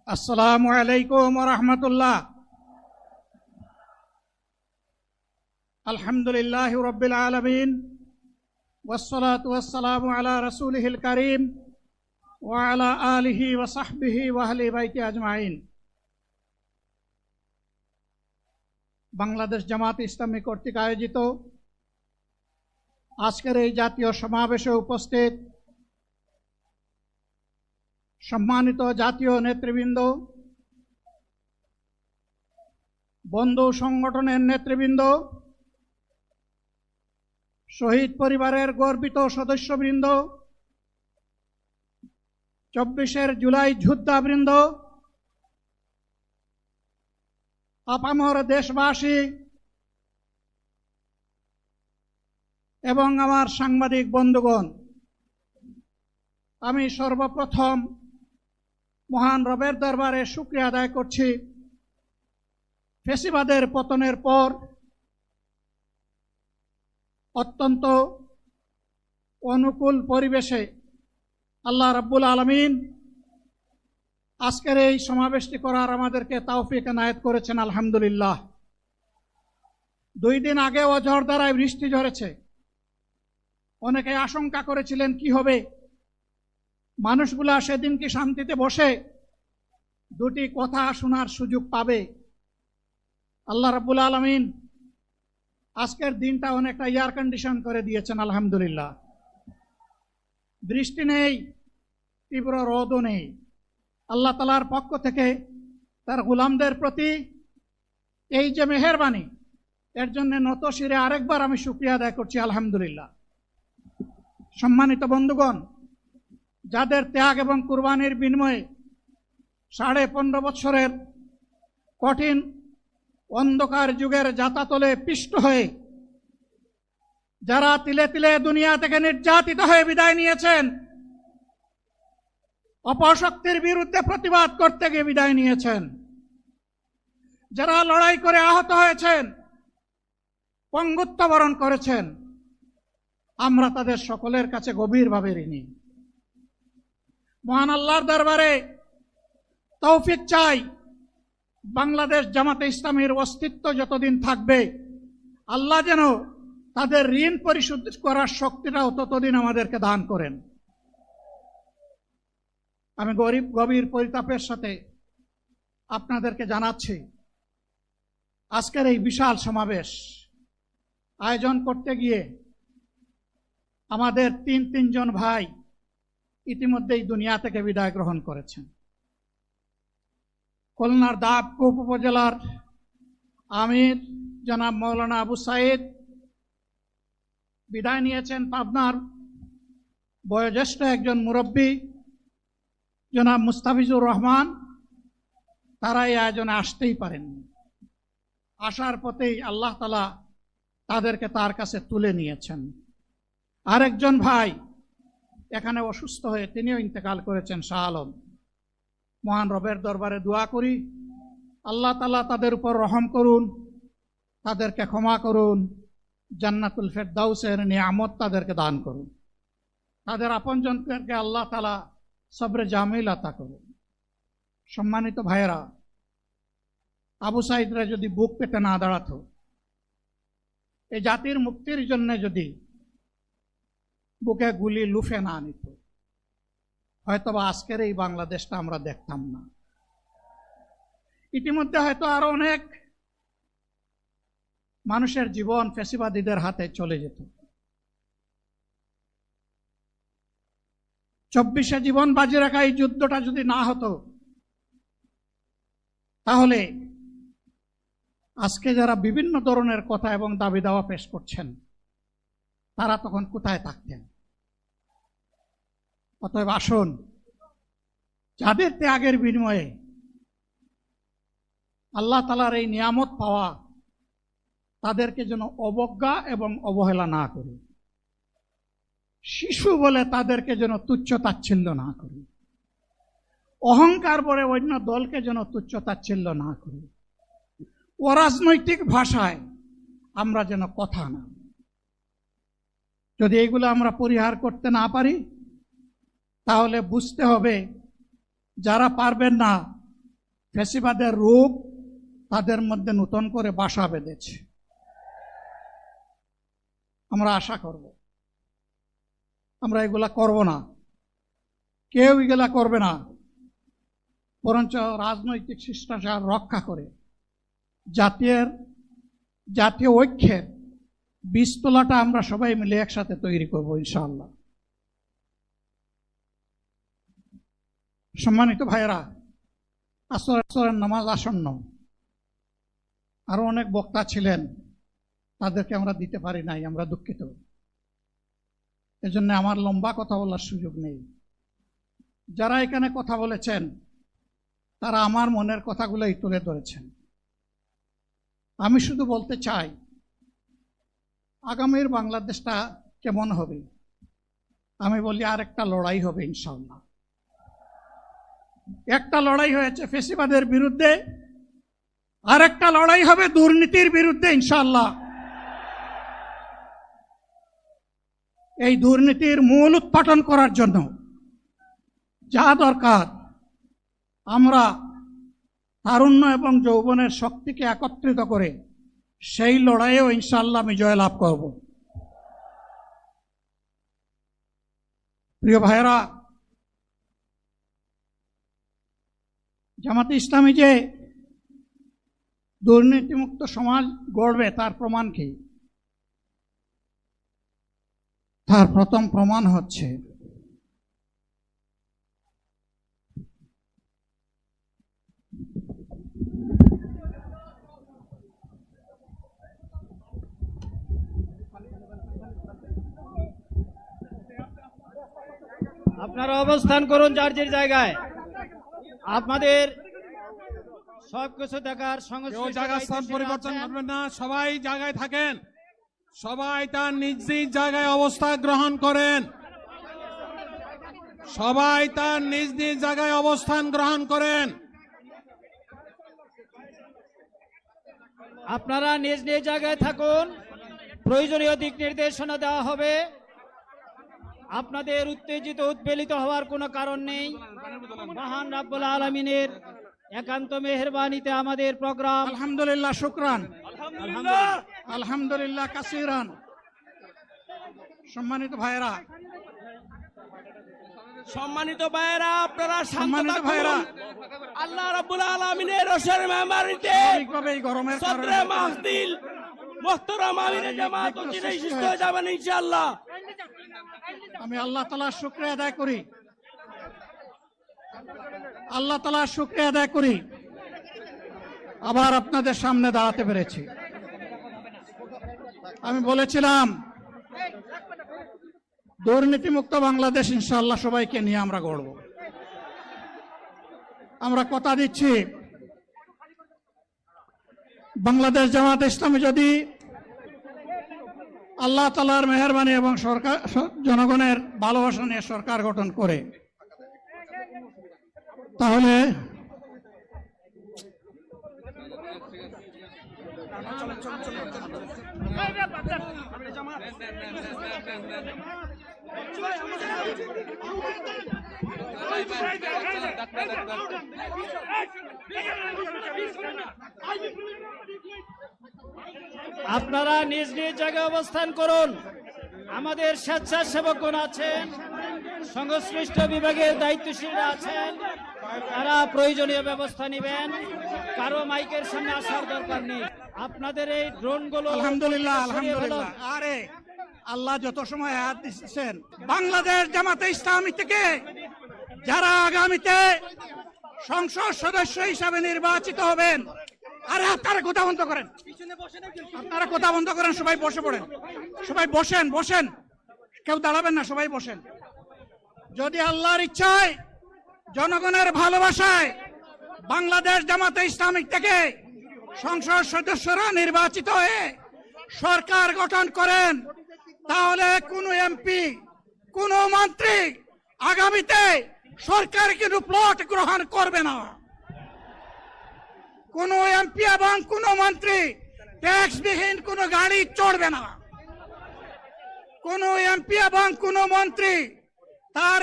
আসসালামু আলাইকুম ওয়া রাহমাতুল্লাহ। আলহামদুলিল্লাহি রাব্বিল আলামিন ওয়াসসালাতু ওয়াসসালামু আলা রাসূলিহিল কারীম ওয়া আলা আলিহি ওয়া সাহবিহি ওয়া আহলি বাইতি আজমাইন। বাংলাদেশ জামাত ইসলামী কর্তৃক আয়োজিত আজকের এই জাতীয় সমাবেশে উপস্থিত সম্মানিত জাতীয় নেতৃবৃন্দ, বন্ধু সংগঠনের নেতৃবৃন্দ, শহীদ পরিবারের গর্বিত সদস্যবৃন্দ, 24 জুলাই যোদ্ধাবৃন্দ, আপামর দেশবাসী এবং আমার সাংবাদিক বন্ধুগণ, আমি সর্বপ্রথম মহান রবের দরবারে শুকরিয়া আদায় করছি। ফ্যাসিবাদের পতনের পর অত্যন্ত অনুকূল পরিবেশে আল্লাহ রাব্বুল আলামিন আজকের এই সমাবেশটি করার আমাদেরকে তৌফিক এনায়েত করেছেন, আলহামদুলিল্লাহ। 2 দিন আগেও ঝড়ধারায় বৃষ্টি ঝরেছে। অনেকে আশঙ্কা করেছিলেন কি হবে, মানুষগুলা সেদিন কি শান্তিতে বসে 2টি কথা শোনার সুযোগ পাবে। আল্লাহ রাব্বুল আলামিন আজকের দিনটা অনেকটা এয়ার কন্ডিশন করে দিয়েছেন, আলহামদুলিল্লাহ। বৃষ্টি নেই, তীব্র রোদও নেই। আল্লাহ তাআলার পক্ষ থেকে তার গোলামদের প্রতি এই যে মেহেরবানি, এর জন্য নত শিরে আরেকবার আমি শুকরিয়া আদায় করছি, আলহামদুলিল্লাহ। সম্মানিত বন্ধুগণ, যাদের ত্যাগ এবং কুরবানির বিনিময়ে 15.5 বছরের কঠিন অন্ধকার যুগের জাতাতলে পিষ্ট হয়ে যারা তিলে তিলে দুনিয়া থেকে নির্যাতিত হয়ে বিদায় নিয়েছেন, অপশক্তির বিরুদ্ধে প্রতিবাদ করতে গিয়ে বিদায় নিয়েছেন, যারা লড়াই করে আহত হয়েছেন, পঙ্গুত্ব বরণ করেছেন, আমরা তাদের সকলের কাছে গভীরভাবে ঋণী। মহান আল্লাহর দরবারে তৌফিক চাই, বাংলাদেশ জামাতে ইসলামীর অস্তিত্ব যতদিন থাকবে আল্লাহ যেন তাদের ঋণ পরিশোধ করার শক্তিটাও ততদিন আমাদেরকে দান করেন। আমি গভীর পরিতাপের সাথে আপনাদেরকে জানাচ্ছি, আজকের এই বিশাল সমাবেশ আয়োজন করতে গিয়ে আমাদের 3 জন ভাই ইতিমধ্যেই দুনিয়া থেকে বিদায় গ্রহণ করেছেন। খুলনার দাবকুপ উপজেলার আমির জনাব মৌলানা আবু সাইদ বিদায় নিয়েছেন। পাবনার বয়োজ্যেষ্ঠ একজন মুরব্বী জনাব মুস্তাফিজুর রহমান, তারা এই আয়োজনে আসতেই পারেননি। আসার পথেই আল্লাহ তাআলা তাদেরকে তার কাছে তুলে নিয়েছেন। আরেকজন ভাই এখানে অসুস্থ হয়ে তিনিও ইন্তেকাল করেছেন, শাহ আলম। মহান রবের দরবারে দোয়া করি, আল্লাহ তাআলা তাদের উপর রহম করুন, তাদেরকে ক্ষমা করুন, জান্নাতুল ফেরদাউসের নিয়ামত তাদেরকে দান করুন, তাদের আপনজনদেরকে আল্লাহ তাআলা সবরে জামিল আতা করুন। সম্মানিত ভাইয়েরা, আবু সাইদরা যদি বুক পেতে না দাঁড়াতো, এই জাতির মুক্তির জন্য যদি বুকে গুলি লুফে না নিত, হয়তোবা আজকের এই বাংলাদেশটা আমরা দেখতাম না। ইতিমধ্যে হয়তো আরো অনেক মানুষের জীবন ফ্যাসিবাদীদের হাতে চলে যেত। 24 জীবন বাজি রাখা এই যুদ্ধটা যদি না হতো, তাহলে আজকে যারা বিভিন্ন ধরনের কথা এবং দাবি দাওয়া পেশ করছেন, তারা তখন কোথায় থাকতেন? অতএব আসুন, যাদের ত্যাগের বিনিময়ে আল্লাহ তাআলার এই নিয়ামত পাওয়া, তাদেরকে যেন অবজ্ঞা এবং অবহেলা না করি। শিশু বলে তাদেরকে যেন তুচ্ছ তাচ্ছিল্য না করি। অহংকার বলে অন্য দলকে যেন তুচ্ছ তাচ্ছিল্য না করি। অরাজনৈতিক ভাষায় আমরা যেন কথা না। যদি এগুলো আমরা পরিহার করতে না পারি, তাহলে বুঝতে হবে যারা পারবেন না ফ্যাসিবাদের রূপ তাদের মধ্যে নতুন করে বাসা বেঁধেছে। আমরা আশা করব আমরা এগুলা করব না, কেউ এগুলা করবে না, বরঞ্চ রাজনৈতিক শিষ্টাচার রক্ষা করে জাতীয় ঐক্যের বীজতলাটা আমরা সবাই মিলে একসাথে তৈরি করব ইনশাআল্লাহ। সম্মানিত ভাইয়েরা, আসরের নামাজ আসন্ন, আরো অনেক বক্তা ছিলেন, তাদেরকে আমরা দিতে পারি নাই, আমরা দুঃখিত। এজন্য আমার লম্বা কথা বলার সুযোগ নেই। যারা এখানে কথা বলেছেন তারা আমার মনের কথাগুলোই তুলে ধরেছেন। আমি শুধু বলতে চাই, আগামীর বাংলাদেশটা কেমন হবে? আমি বলি আরেকটা লড়াই হবে ইনশাআল্লাহ। একটা লড়াই হয়েছে ফ্যাসিবাদের বিরুদ্ধে, আরেকটা লড়াই হবে দুর্নীতির বিরুদ্ধে ইনশাআল্লাহ। এই দুর্নীতির মূল উৎপাটন করার জন্য যা দরকার, আমরা তারুণ্য এবং যৌবনের শক্তিকে একত্রিত করে সেই লড়াইয়েও ইনশাআল্লাহ আমি জয়লাভ করব। প্রিয় ভাইয়েরা, জামাতে ইসলামী যে দুর্নীতিমুক্ত সমাজ গড়বে তার প্রমাণ কি? তার প্রথম প্রমাণ হচ্ছে আপনারা অবস্থান করুন যার যার জায়গায়। আপনাদের সবকিছু দেখার জায়গা স্থান পরিবর্তন করবেন না, সবাই জায়গায় থাকেন, সবাই তার নিজ নিজ জায়গায় অবস্থান গ্রহণ করেন, সবাই তার নিজ নিজ জায়গায় অবস্থান গ্রহণ করেন। আপনারা নিজ নিজ জায়গায় থাকুন, প্রয়োজনীয় দিক নির্দেশনা দেওয়া হবে। আপনাদের উত্তেজিত উদ্বেলিত হওয়ার কোনো কারণ নেই। মহান রাব্বুল আলামিনের একান্ত মেহেরবানিতে আমাদের প্রোগ্রাম আলহামদুলিল্লাহ, শুকরান, আলহামদুলিল্লাহ কাসিরান। সম্মানিত ভাইয়েরা, আপনারা সম্মানিত ভাইয়েরা, আল্লাহ রাব্বুল আলামিনের রোশের মেহমানিতে এই গরমের সদরে মাহফিল মুহতারাম আমিরে জামাত অচিরেই সুস্থ হয়ে যাবেন ইনশাআল্লাহ। আমি আল্লাহ তাআলার শুকরিয়া আদায় করি, আল্লাহ তাআলার শুকরিয়া আদায় করি আবার আপনাদের সামনে দাঁড়াতে পেরেছি। আমি বলেছিলাম দুর্নীতিমুক্ত বাংলাদেশ ইনশাআল্লাহ সবাইকে নিয়ে আমরা গড়ব। আমরা কথা দিচ্ছি, বাংলাদেশ জামাত ইসলামী যদি আল্লাহ তাআলার মেহেরবানি এবং সরকার জনগণের ভালোবাসা নিয়ে সরকার গঠন করে, তাহলে আপনারা নিজ নিজ জায়গায় অবস্থান করুন। আমাদের স্বেচ্ছাসেবকগণ আছেন, সংশ্লিষ্ট বিভাগের দায়িত্বশীলরা আছেন, তারা প্রয়োজনীয় ব্যবস্থা নেবেন। কারো মাইকের সামনে আসার দরকার নেই। আপনাদের এই ড্রোনগুলো আলহামদুলিল্লাহ, আলহামদুলিল্লাহ। আরে আল্লাহ যত সময় হাত দিচ্ছেন, বাংলাদেশ জামাতে ইসলামী থেকে যারা আগামীতে সংসদ সদস্য হিসাবে নির্বাচিত হবেন, আরে আপনারা কথা বন্ধ করেন, আপনারা কথা বন্ধ করেন, সবাই বসে পড়েন, সবাই বসেন, বসেন, কেউ দাঁড়াবেন না, সবাই বসেন। যদি আল্লাহর ইচ্ছায়, জনগণের ভালোবাসায় বাংলাদেশ জামাতে ইসলামী থেকে সংসদ সদস্যরা নির্বাচিত হয়ে সরকার গঠন করেন, তাহলে কোনো এমপি, কোনো মন্ত্রী আগামীতে সরকার কিন্তু প্লট গ্রহণ করবে না। কোন এমপি এবং কোন মন্ত্রী ট্যাক্সবিহীন কোন গাড়ি চড়বে না। কোন এমপি এবং কোন মন্ত্রী তার